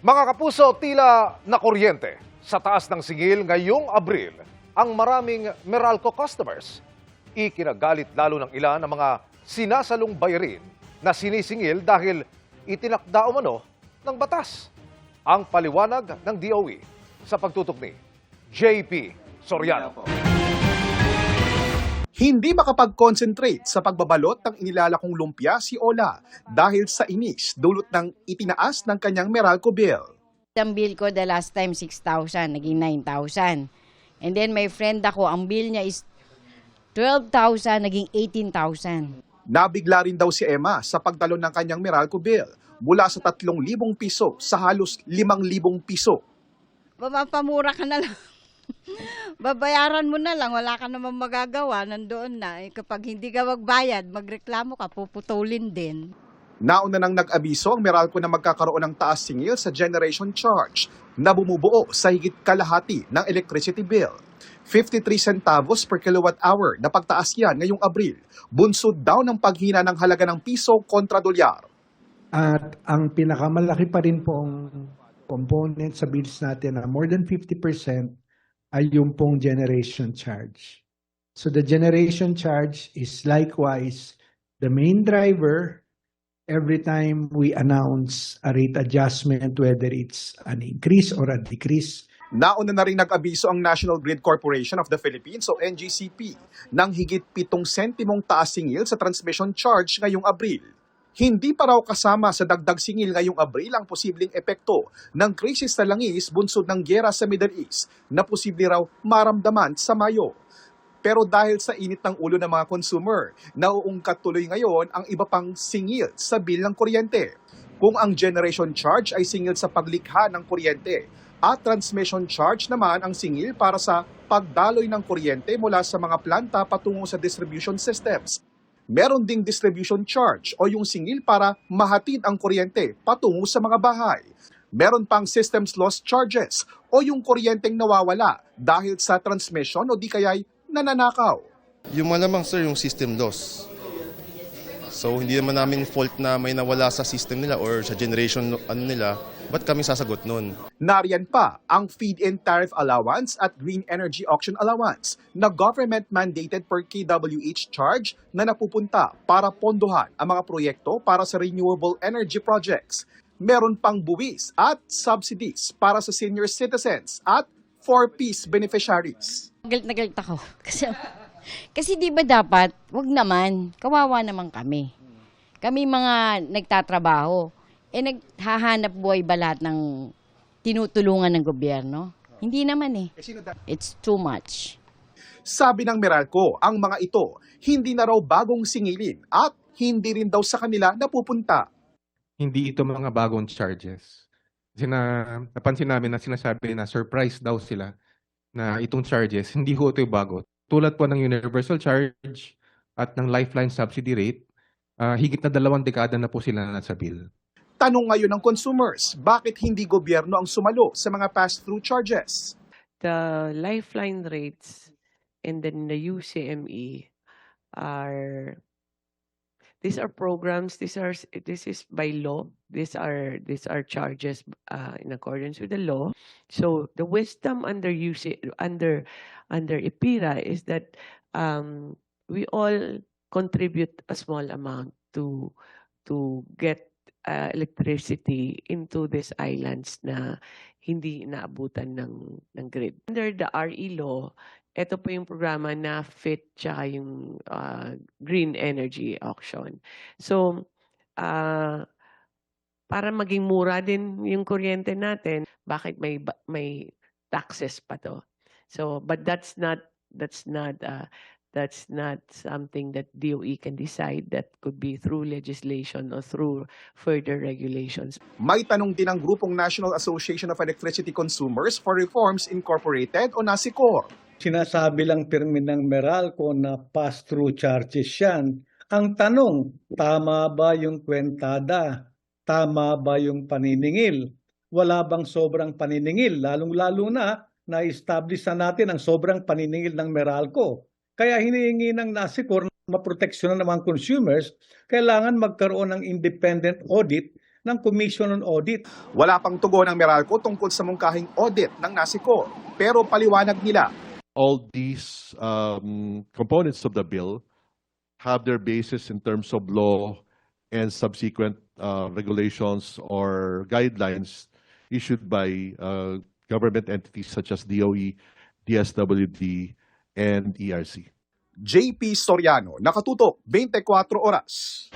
Mga kapuso, tila na kuryente sa taas ng singil ngayong Abril ang maraming Meralco customers. Ikinagalit lalo ng ilan ang mga sinasalong bayarin na sinisingil dahil itinakda umano ng batas. Ang paliwanag ng DOE sa pagtutok ni JP Soriano. Hindi makapag-concentrate sa pagbabalot ng inilalakong lumpia si Ola dahil sa inis dulot ng itinaas ng kanyang Meralco bill. Ang bill ko the last time 6,000, naging 9,000. And then my friend ako, ang bill niya is 12,000, naging 18,000. Nabigla rin daw si Emma sa pagdalon ng kanyang Meralco bill mula sa 3,000 piso sa halos 5,000 piso. Mapamura ka na lang. Babayaran mo na lang, wala ka namang magagawa, nandoon na. Kapag hindi ka magbayad, magreklamo ka, puputulin din. Nauna nang nag-abiso ang Meralco na magkakaroon ng taas singil sa generation charge na bumubuo sa higit kalahati ng electricity bill. 53 centavos per kilowatt hour na pagtaas yan ngayong Abril, bunsod daw ng paghina ng halaga ng piso kontra dolyar. At ang pinakamalaki pa rin pong component sa bills natin na more than 50% ay yung pong generation charge. So the generation charge is likewise the main driver every time we announce a rate adjustment, whether it's an increase or a decrease. Nauna na rin nag-abiso ang National Grid Corporation of the Philippines o NGCP ng higit 7 sentimong taas singil sa transmission charge ngayong Abril. Hindi pa raw kasama sa dagdag singil ngayong Abril ang posibleng epekto ng krisis sa langis bunsod ng gyera sa Middle East na posible raw maramdaman sa Mayo. Pero dahil sa init ng ulo ng mga consumer, nauungkat tuloy ngayon ang iba pang singil sa bill ng kuryente. Kung ang generation charge ay singil sa paglikha ng kuryente at transmission charge naman ang singil para sa pagdaloy ng kuryente mula sa mga planta patungo sa distribution systems. Meron ding distribution charge o yung singil para mahatid ang kuryente patungo sa mga bahay. Meron pang systems loss charges o yung kuryenteng nawawala dahil sa transmission o di kaya'y nananakaw. Yung malamang sir, yung system loss. So hindi naman namin fault na may nawala sa system nila or sa generation nila, ba't kami sasagot nun? Nariyan pa ang feed-in tariff allowance at green energy auction allowance na government-mandated per kWh charge na napupunta para pondohan ang mga proyekto para sa renewable energy projects. Meron pang buwis at subsidies para sa senior citizens at 4Ps beneficiaries. Galit na galit ako. Kasi di ba dapat, wag naman, kawawa naman kami. Kami mga nagtatrabaho, naghahanap buhay ba lahat ng tinutulungan ng gobyerno? Hindi naman eh. It's too much. Sabi ng Meralco, ang mga ito hindi na raw bagong singilin at hindi rin daw sa kanila napupunta. Hindi ito mga bagong charges. Kasi napansin namin na sinasabi na surprise daw sila na itong charges, hindi ho ito bago. Tulad po ng universal charge at ng lifeline subsidy rate, higit na 2 dekada na po sila nasa bill. Tanong ngayon ng consumers, bakit hindi gobyerno ang sumalo sa mga pass-through charges? The lifeline rates and then the UCME are these are programs, this is by law. These are charges in accordance with the law. So the wisdom under IPIRA is that we all contribute a small amount to get electricity into these islands na hindi naabutan ng grid. Under the RE law, ito po yung programa na FIT tsaka yung green energy auction. So, para maging mura din yung kuryente natin, bakit may taxes pa to? So, but that's not something that DOE can decide. That could be through legislation or through further regulations. May tanong din ang grupong National Association of Electricity Consumers for Reforms Incorporated o NASICOR. Sinasabi lang pirmi ng Meralco na pass-through charges yan. Ang tanong, tama ba yung kwentada? Tama ba yung paniningil? Wala bang sobrang paniningil? Lalong-lalo na-establish na natin ang sobrang paniningil ng Meralco. Kaya hinihingi ng NASICOR na maproteksyonan ng mga consumers, kailangan magkaroon ng independent audit ng Commission on Audit. Wala pang tugon ng Meralco tungkol sa mungkahing audit ng NASICO. Pero paliwanag nila, all these components of the bill have their basis in terms of law and subsequent regulations or guidelines issued by government entities such as DOE, DSWD, and ERC. JP Soriano, Nakatutok, 24 Oras.